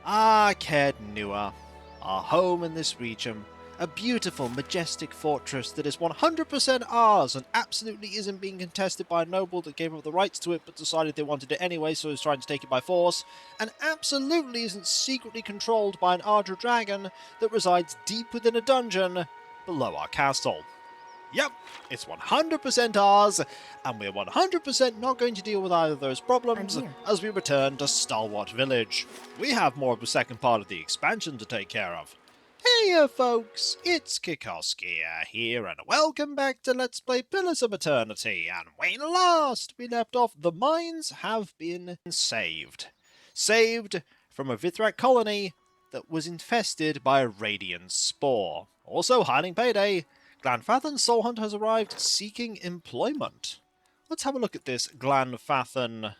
Cared Nua, our home in this region, a beautiful, majestic fortress that is 100% ours and absolutely isn't being contested by a noble that gave up the rights to it but decided they wanted it anyway, so is trying to take it by force, and absolutely isn't secretly controlled by an Ardra dragon that resides deep within a dungeon below our castle. Yep, it's 100% ours, and we're 100% not going to deal with either of those problems as we return to Stalwart Village. We have more of the second part of the expansion to take care of. Hey folks, it's Kikoskia here, and welcome back to Let's Play Pillars of Eternity, and when last we left off, the mines have been saved. Saved from a Vithrak colony that was infested by a radiant spore. Also, hiding payday, Glanfathan's Soul Hunter has arrived seeking employment. Let's have a look at this Glanfathan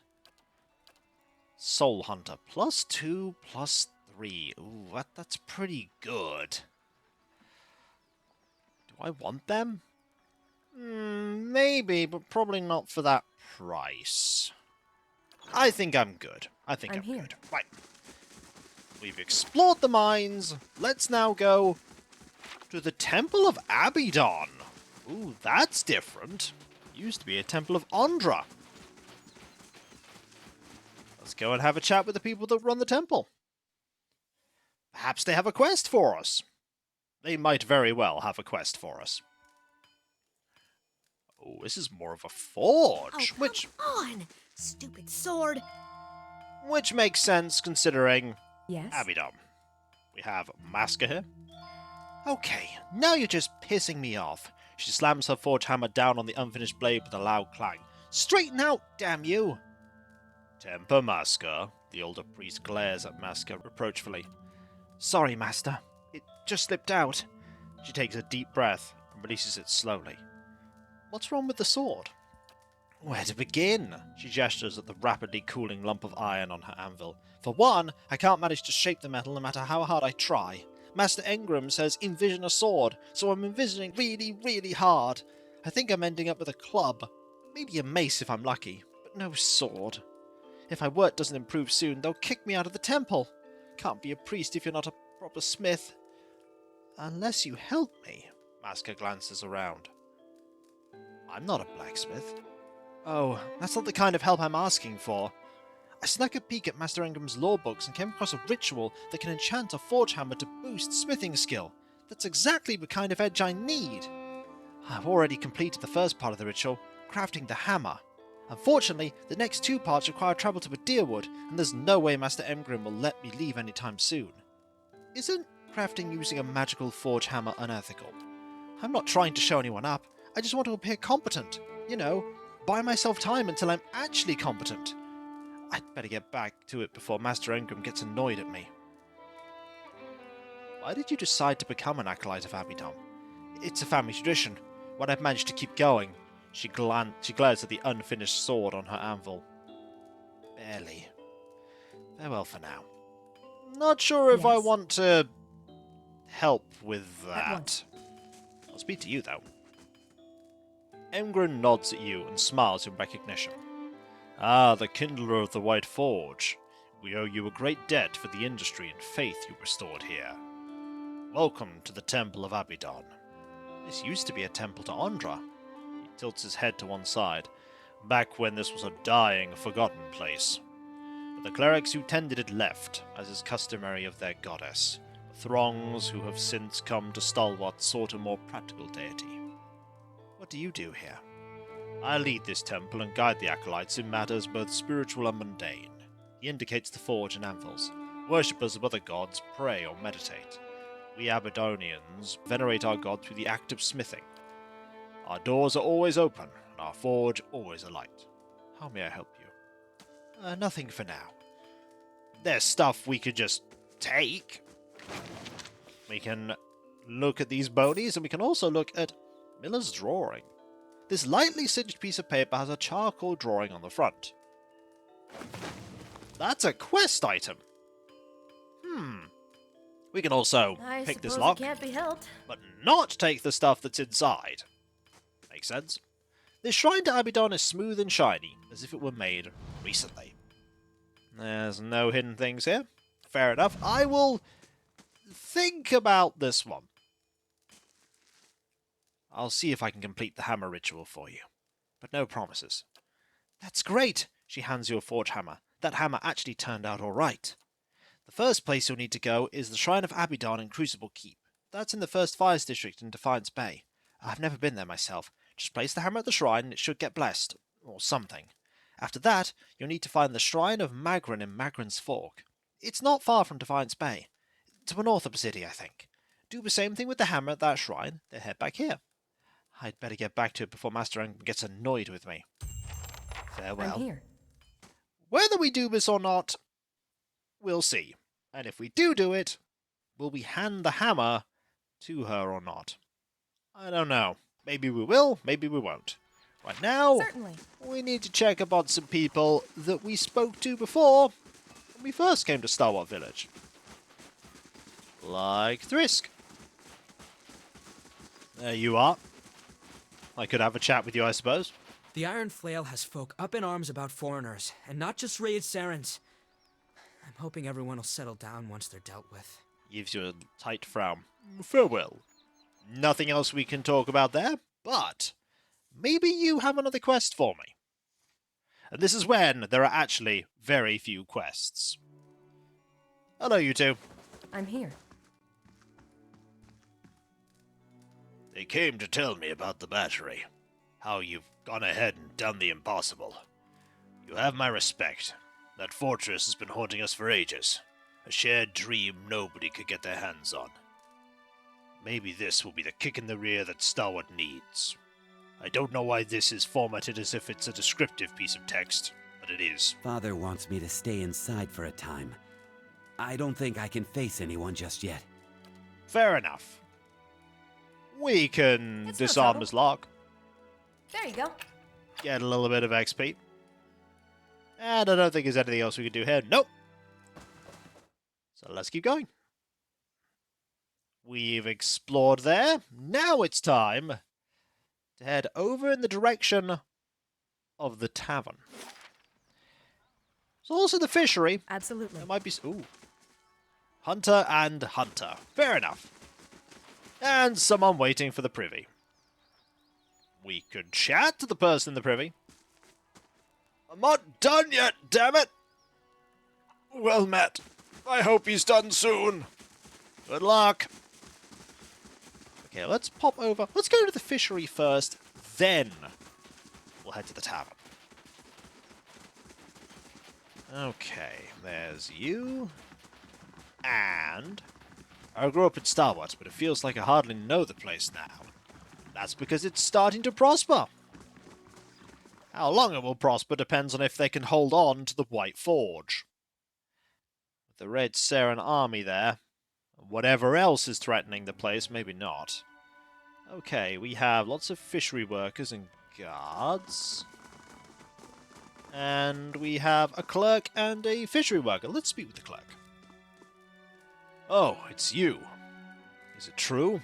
Soul Hunter. +2, +3. Ooh, that's pretty good. Do I want them? Maybe, but probably not for that price. I think I'm good. I'm good. Right. We've explored the mines. Let's now go to the Temple of Abydon. Ooh, that's different. Used to be a Temple of Ondra. Let's go and have a chat with the people that run the temple. Perhaps they have a quest for us. They might very well have a quest for us. Oh, this is more of a forge. Oh, come on, stupid sword. Which makes sense considering Yes? Abydon. We have Maska here. Okay, now you're just pissing me off. She slams her forge hammer down on the unfinished blade with a loud clang. Straighten out, damn you! Temper, Maska. The older priest glares at Maska reproachfully. Sorry, master. It just slipped out. She takes a deep breath and releases it slowly. What's wrong with the sword? Where to begin? She gestures at the rapidly cooling lump of iron on her anvil. For one, I can't manage to shape the metal no matter how hard I try. Master Engram says envision a sword, so I'm envisioning really, really hard. I think I'm ending up with a club. Maybe a mace if I'm lucky, but no sword. If my work doesn't improve soon, they'll kick me out of the temple. Can't be a priest if you're not a proper smith. Unless you help me. Maska glances around. I'm not a blacksmith. Oh, that's not the kind of help I'm asking for. I snuck a peek at Master Engram's law books and came across a ritual that can enchant a forge hammer to boost smithing skill. That's exactly the kind of edge I need. I've already completed the first part of the ritual, crafting the hammer. Unfortunately, the next two parts require travel to Adirwood, and there's no way Master Engram will let me leave anytime soon. Isn't crafting using a magical forge hammer unethical? I'm not trying to show anyone up, I just want to appear competent. You know, buy myself time until I'm actually competent. I'd better get back to it before Master Engram gets annoyed at me. Why did you decide to become an acolyte of Abydon? It's a family tradition. What I've managed to keep going. She glares at the unfinished sword on her anvil. Barely. Farewell for now. Not sure if I want to help with that. I'll speak to you, though. Engren nods at you and smiles in recognition. Ah, the kindler of the White Forge. We owe you a great debt for the industry and faith you restored here. Welcome to the Temple of Abydon. This used to be a temple to Ondra. He tilts his head to one side, back when this was a dying, forgotten place. But the clerics who tended it left, as is customary of their goddess. Throngs who have since come to Stalwart sought a more practical deity. What do you do here? I lead this temple and guide the acolytes in matters both spiritual and mundane. He indicates the forge and anvils. Worshippers of other gods pray or meditate. We Abydonians venerate our god through the act of smithing. Our doors are always open, and our forge always alight. How may I help you? Nothing for now. There's stuff we could just take. We can look at these bonies, and we can also look at Miller's drawing. This lightly singed piece of paper has a charcoal drawing on the front. That's a quest item. We can also pick this lock, can't be helped. but not take the stuff that's inside. Makes sense. This shrine to Abydon is smooth and shiny, as if it were made recently. There's no hidden things here. fair enough. I will think about this one. I'll see if I can complete the hammer ritual for you. But no promises. That's great! She hands you a forge hammer. That hammer actually turned out alright. The first place you'll need to go is the Shrine of Abydon in Crucible Keep. That's in the First Fires District in Defiance Bay. I've never been there myself. Just place the hammer at the shrine and it should get blessed. Or something. After that, you'll need to find the Shrine of Magran in Magran's Fork. It's not far from Defiance Bay. To the north of the city, I think. Do the same thing with the hammer at that shrine, then head back here. I'd better get back to it before Master Ang gets annoyed with me. Farewell. I'm here. Whether we do this or not, we'll see. And if we do it, will we hand the hammer to her or not? I don't know. Maybe we will, maybe we won't. Right now, Certainly. we need to check up on some people that we spoke to before when we first came to Stalwart Village. Like Thrisk. There you are. I could have a chat with you, I suppose. The Iron Flail has folk up in arms about foreigners, and not just Raedcerans. I'm hoping everyone will settle down once they're dealt with. Gives you a tight frown. Farewell. Nothing else we can talk about there, but maybe you have another quest for me. And this is when there are actually very few quests. Hello, you two. I'm here. They came to tell me about the battery. How you've gone ahead and done the impossible. You have my respect. That fortress has been haunting us for ages. A shared dream nobody could get their hands on. Maybe this will be the kick in the rear that Stalwart needs. I don't know why this is formatted as if it's a descriptive piece of text, but it is. Father wants me to stay inside for a time. I don't think I can face anyone just yet. Fair enough. We can It's no disarm trouble. his lock, There you go. get a little bit of XP. And I don't think there's anything else we can do here. Nope. So let's keep going. We've explored there. Now it's time to head over in the direction of the tavern. There's also the fishery. Absolutely. There might be... Ooh. Hunter and hunter. Fair enough. And someone waiting for the privy. We could chat to the person in the privy. I'm not done yet, damn it! Well met. I hope he's done soon. Good luck. Okay, let's pop over. Let's go to the fishery first, then we'll head to the tavern. Okay, there's you. And I grew up in Stalwart, but it feels like I hardly know the place now. That's because it's starting to prosper. How long it will prosper depends on if they can hold on to the White Forge. With the Raedceran army there, and whatever else is threatening the place, maybe not. Okay, we have lots of fishery workers and guards. And we have a clerk and a fishery worker. Let's speak with the clerk. Oh, it's you. Is it true?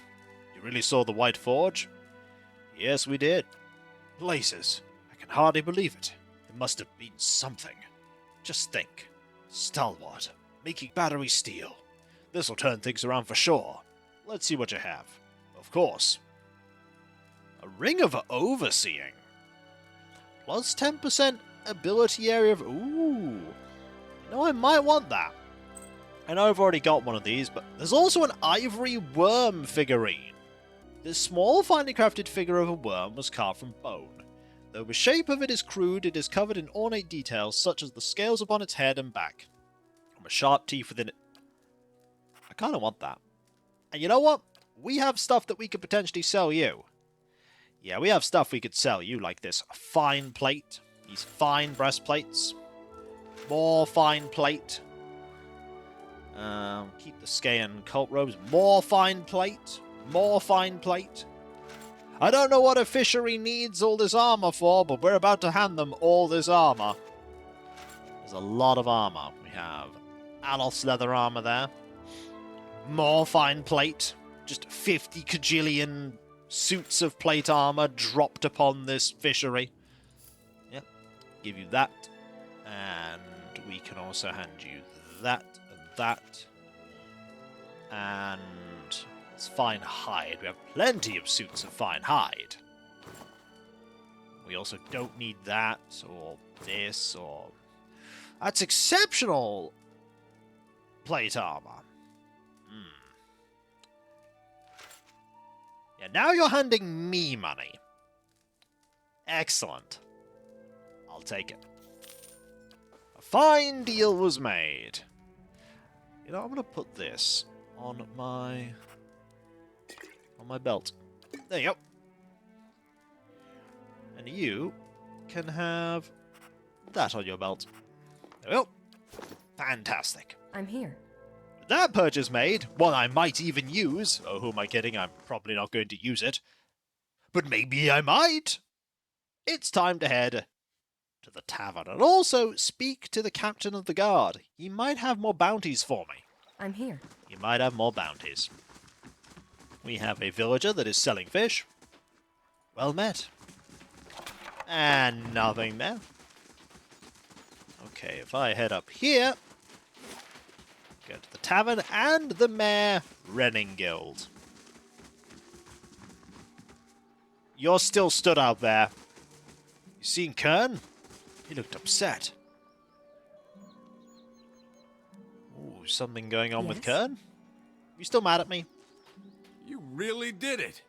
You really saw the White Forge? Yes, we did. Blazes. I can hardly believe it. It must have been something. Just think. Stalwart. Making battery steel. This'll turn things around for sure. Let's see what you have. Of course. A Ring of Overseeing. Plus 10% ability area of... Ooh. You know, I might want that. I know I've already got one of these, but there's also an ivory worm figurine. This small, finely crafted figure of a worm was carved from bone. Though the shape of it is crude, it is covered in ornate details such as the scales upon its head and back, and the sharp teeth within it. I kind of want that. And you know what? We have stuff that we could potentially sell you. Yeah, we have stuff we could sell you, like this fine plate, these fine breastplates, more fine plate. Keep the Skayan cult robes. More fine plate. More fine plate. I don't know what a fishery needs all this armor for, but we're about to hand them all this armor. There's a lot of armor. We have Alof's leather armor there. More fine plate. Just 50 kajillion suits of plate armor dropped upon this fishery. Yep. Give you that. And we can also hand you that. that. And it's fine hide. We have plenty of suits of fine hide. We also don't need that, or this, or... That's exceptional plate armor. Yeah, now you're handing me money. Excellent. I'll take it. A fine deal was made. You know, I'm gonna put this on my belt. There you go. And you can have that on your belt. There we go. Fantastic. I'm here. With that purchase made, one I might even use. Oh, who am I kidding? I'm probably not going to use it. But maybe I might. It's time to head to the tavern and also speak to the captain of the guard. He might have more bounties for me. I'm here. He might have more bounties. We have a villager that is selling fish. Well met. And nothing there. Okay, if I head up here, go to the tavern and the Mayor Renning Guild. You're still stood out there. You seen Kern? He looked upset. Ooh, something going on with Yes? Kern? You still mad at me? You really did it.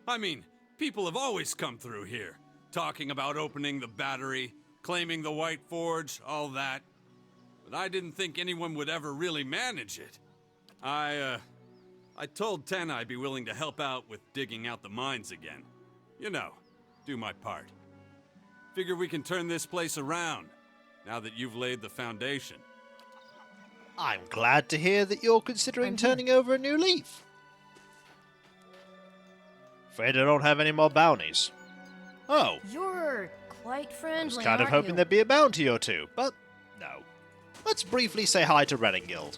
I mean, people have always come through here, talking about opening the battery, claiming the White Forge, all that. But I didn't think anyone would ever really manage it. I told Ten I'd be willing to help out with digging out the mines again. You know, do my part. Figure we can turn this place around, now that you've laid the foundation. I'm glad to hear that you're considering I'm here. turning over a new leaf. Afraid I don't have any more bounties. Oh, You're quite I friendly, was kind of aren't hoping you? there'd be a bounty or two, but no. Let's briefly say hi to Renning Guild.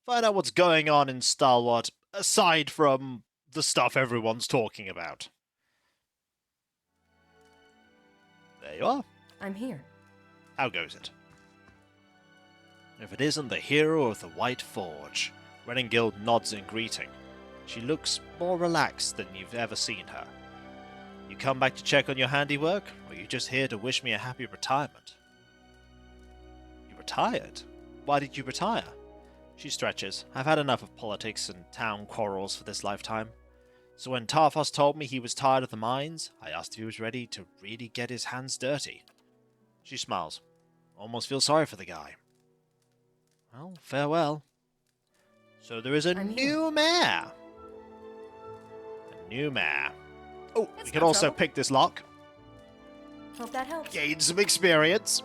Find out what's going on in Stalwart, aside from the stuff everyone's talking about. There you are. I'm here. How goes it? If it isn't the hero of the White Forge, Renning Guild nods in greeting. She looks more relaxed than you've ever seen her. You come back to check on your handiwork, or are you just here to wish me a happy retirement? You retired? Why did you retire? She stretches. I've had enough of politics and town quarrels for this lifetime. So when Tarfos told me he was tired of the mines, I asked if he was ready to really get his hands dirty. She smiles. Almost feel sorry for the guy. Well, farewell. So there is a I'm new mayor. A new mayor. Oh, That's we can no also trouble. pick this lock. Hope that helps. Gain some experience.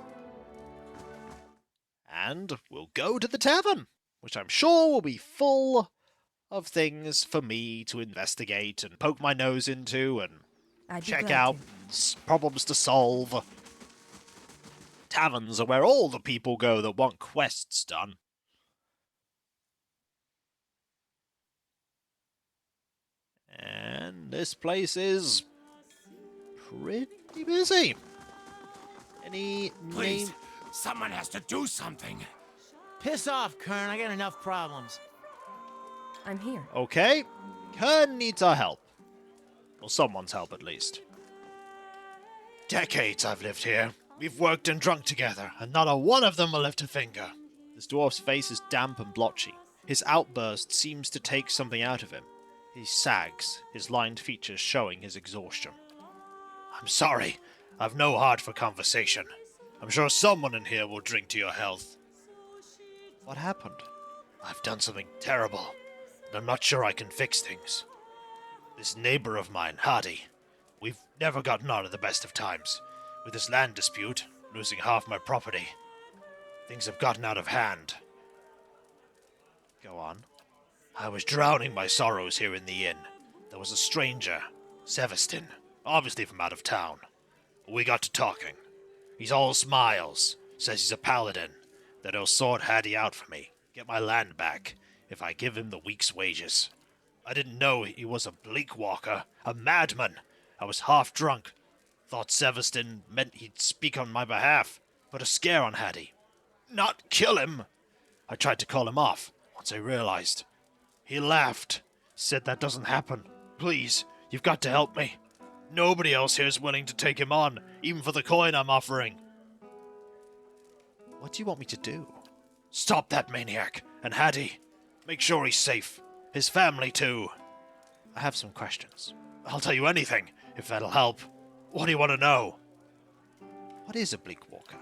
And we'll go to the tavern, which I'm sure will be full of things for me to investigate and poke my nose into and I'd be check glad out, to. problems to solve. Taverns are where all the people go that want quests done. And this place is pretty busy. Any Please, name? someone has to do something. Piss off, Kern. I got enough problems. I'm here. Okay, Kern needs our help. Or someone's help, at least. Decades I've lived here. We've worked and drunk together, and not a one of them will lift a finger. This dwarf's face is damp and blotchy. His outburst seems to take something out of him. He sags, his lined features showing his exhaustion. I'm sorry. I've no heart for conversation. I'm sure someone in here will drink to your health. What happened? I've done something terrible, and I'm not sure I can fix things. This neighbor of mine, Hardy, we've never gotten on at the best of times. With this land dispute, losing half my property, things have gotten out of hand. Go on. I was drowning my sorrows here in the inn. There was a stranger, Sevestin, obviously from out of town. We got to talking. He's all smiles, says he's a paladin, that he'll sort Hattie out for me, get my land back, if I give him the week's wages. I didn't know he was a bleak walker, a madman. I was half drunk. Thought Sevestin meant he'd speak on my behalf, put a scare on Hattie. Not kill him! I tried to call him off once I realized. He laughed, said that doesn't happen. Please, you've got to help me. Nobody else here is willing to take him on, even for the coin I'm offering. What do you want me to do? Stop that maniac, and Hattie. Make sure he's safe. His family, too. I have some questions. I'll tell you anything, if that'll help. What do you want to know? What is a Bleak Walker?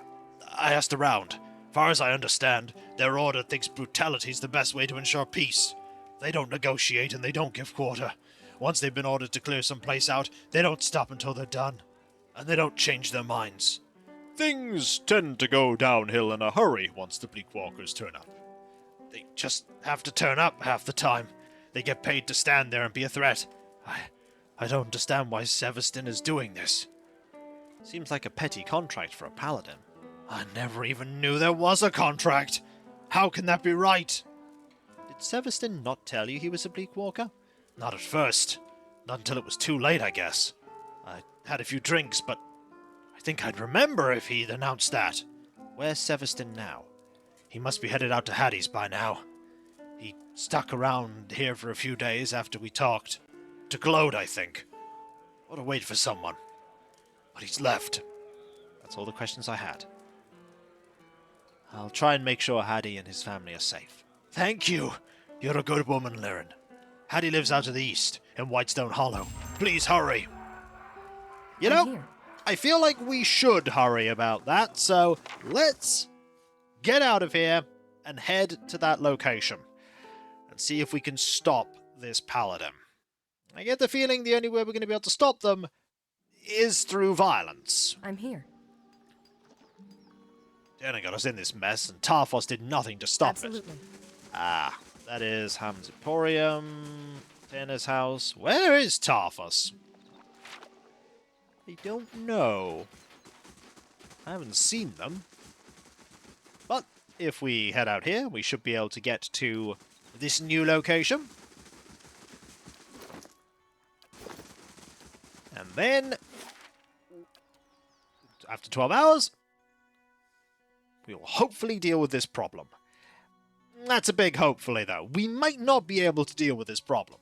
I asked around. Far as I understand, their order thinks brutality's the best way to ensure peace. They don't negotiate and they don't give quarter. Once they've been ordered to clear some place out, they don't stop until they're done. And they don't change their minds. Things tend to go downhill in a hurry once the Bleak Walkers turn up. They just have to turn up half the time. They get paid to stand there and be a threat. I don't understand why Severston is doing this. Seems like a petty contract for a paladin. I never even knew there was a contract. How can that be right? Did Severston not tell you he was a Bleak Walker? Not at first. Not until it was too late, I guess. I had a few drinks, but I think I'd remember if he'd announced that. Where's Severston now? He must be headed out to Hattie's by now. He stuck around here for a few days after we talked. To gloat, I think. Or to wait for someone. But he's left. That's all the questions I had. I'll try and make sure Hattie and his family are safe. Thank you. You're a good woman, Lyrin. Hattie lives out to the east, in Whitestone Hollow. Please hurry. You know, I'm here. I feel like we should hurry about that, so let's get out of here and head to that location and see if we can stop this paladin. I get the feeling the only way we're going to be able to stop them is through violence. I'm here. Dana got us in this mess, and Tarfos did nothing to stop it. Absolutely. Ah, that is Ham's Emporium, Dana's house. Where is Tarfos? I don't know. I haven't seen them. But if we head out here, we should be able to get to this new location. And then, after 12 hours, we will hopefully deal with this problem. That's a big hopefully, though. We might not be able to deal with this problem.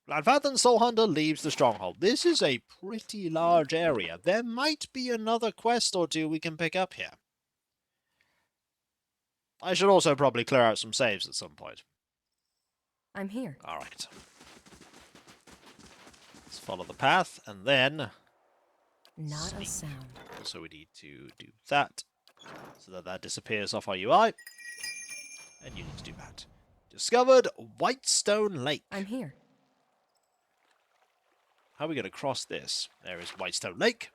Gladfathan Soulhunter leaves the stronghold. This is a pretty large area. There might be another quest or two we can pick up here. I should also probably clear out some saves at some point. I'm here. Alright. Let's follow the path, and then... Not a sound. So we need to do that, so that that disappears off our UI. And you need to do that. Discovered Whitestone Lake. I'm here. How are we going to cross this? There is Whitestone Lake.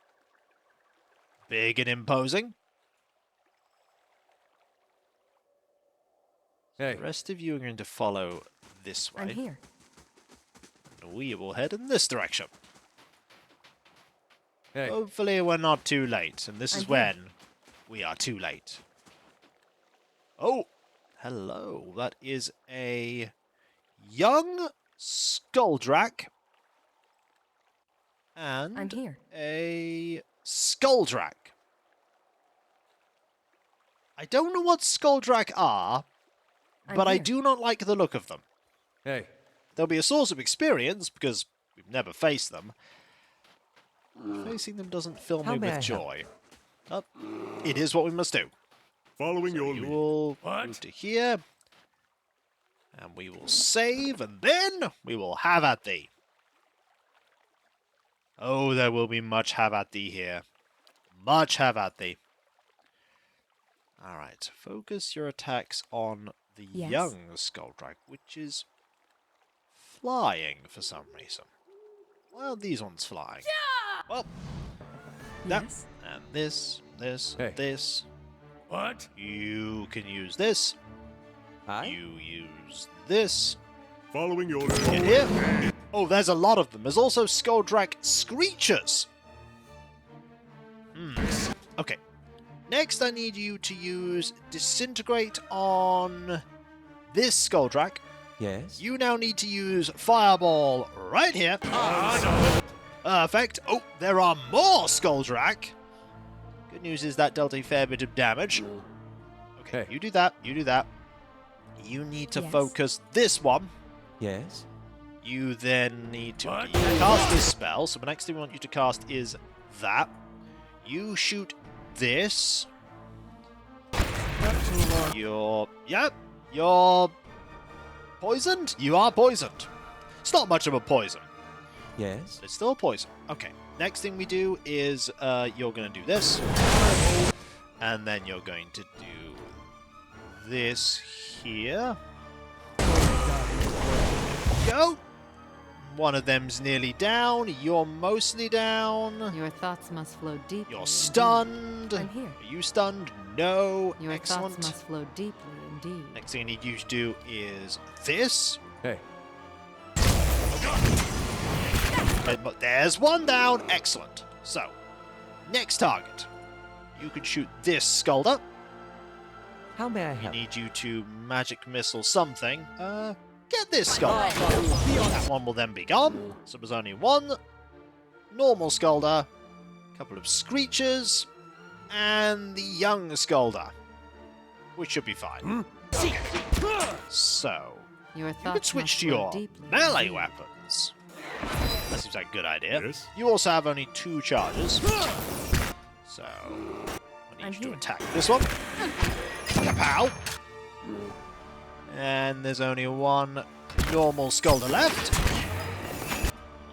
Big and imposing. Hey. The rest of you are going to follow this way. I'm here. And we will head in this direction. Hey. Hopefully we're not too late, and this is I'm here. when we are too late. Oh, hello. That is a young Skuldrak and I'm here. a Skuldrak. I don't know what Skuldrak are, I'm but I here. do not like the look of them. Hey. They'll be a source of experience, because we've never faced them. Facing them doesn't fill How me may I with help? joy. Oh, it is what we must do. Following So your you lead. will What? move to here, and we will save, and then we will have at thee. Oh, there will be much have at thee here. Much have at thee. Alright, focus your attacks on the Yes. young Skuldrak, which is flying for some reason. Well, these ones flying. Well, that, Yes. and this, Hey. this. What? You can use this. Hi. You use this. Following your Get lead. here. Oh, there's a lot of them. There's also Skuldrak Screechers. Okay. Next, I need you to use Disintegrate on this Skuldrak. Yes? You now need to use Fireball right here. Perfect. Oh, there are more Skuldrak. Good news is that dealt a fair bit of damage. Okay, Hey. you do that, you do that. You need to Yes. focus this one. Yes? You then need to cast this spell. So the next thing we want you to cast is that. You shoot this. You're poisoned? You are poisoned. It's not much of a poison. Yes? It's still a poison. Okay. Next thing we do is you're going to do this. And then you're going to do this here. Go! One of them's nearly down. You're mostly down. Your thoughts must flow deeply. You're indeed. stunned. I'm here. Are you stunned? No. Your Excellent. thoughts must flow deeply indeed. Next thing I need you to do is this. Hey. But there's one down. Excellent. So, next target. You can shoot this Skulder. How may I I help? need you to magic missile something. Get this Skulder. That one will then be gone. So there's only one normal Skulder, a couple of Screechers, and the young Skulder, which should be fine. Okay. So, Your you thoughts could switch must to flow your deeply melee indeed. weapons. That seems like a good idea. Yes? You also have only 2 charges. So, I I'm need you to here. attack this one. Kapow! And there's only one normal Skulder left.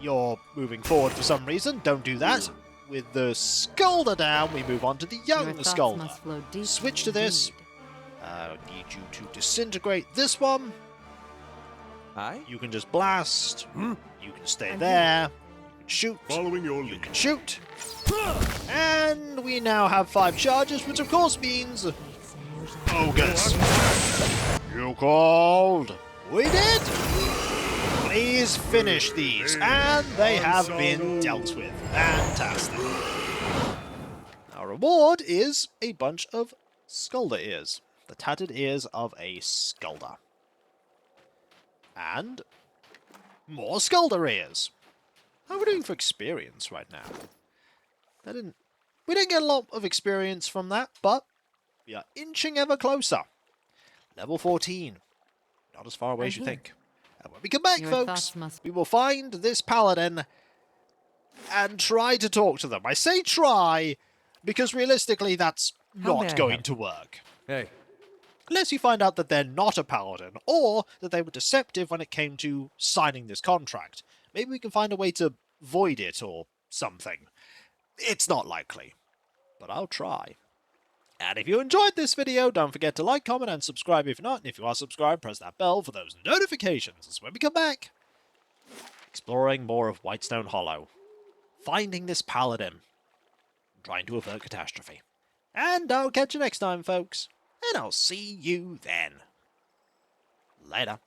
You're moving forward for some reason. Don't do that. With the Skulder down, we move on to the Your young thoughts Skulder. must flow deeply Switch to this. indeed. Need you to disintegrate this one. Aye? You can just blast. You can stay I'm there. You can shoot. Following your You lead. can shoot. And we now have 5 charges, which of course means ogres. You called. We did. Please finish these, and they have been dealt with. Fantastic. Our reward is a bunch of Skulder ears. The tattered ears of a Skulder. And more Skulder ears. How are we doing for experience right now? We didn't get a lot of experience from that, but we are inching ever closer. Level 14. Not as far away as you here. think. And when we come back, Your folks, thoughts must- we will find this paladin and try to talk to them. I say try, because realistically that's How may not I going help? to work. Hey. Unless you find out that they're not a paladin, or that they were deceptive when it came to signing this contract. Maybe we can find a way to void it or something. It's not likely, but I'll try. And if you enjoyed this video, don't forget to like, comment, and subscribe if you're not. And if you are subscribed, press that bell for those notifications. As when we come back, exploring more of Whitestone Hollow, finding this paladin, trying to avert catastrophe. And I'll catch you next time, folks. And I'll see you then. Later.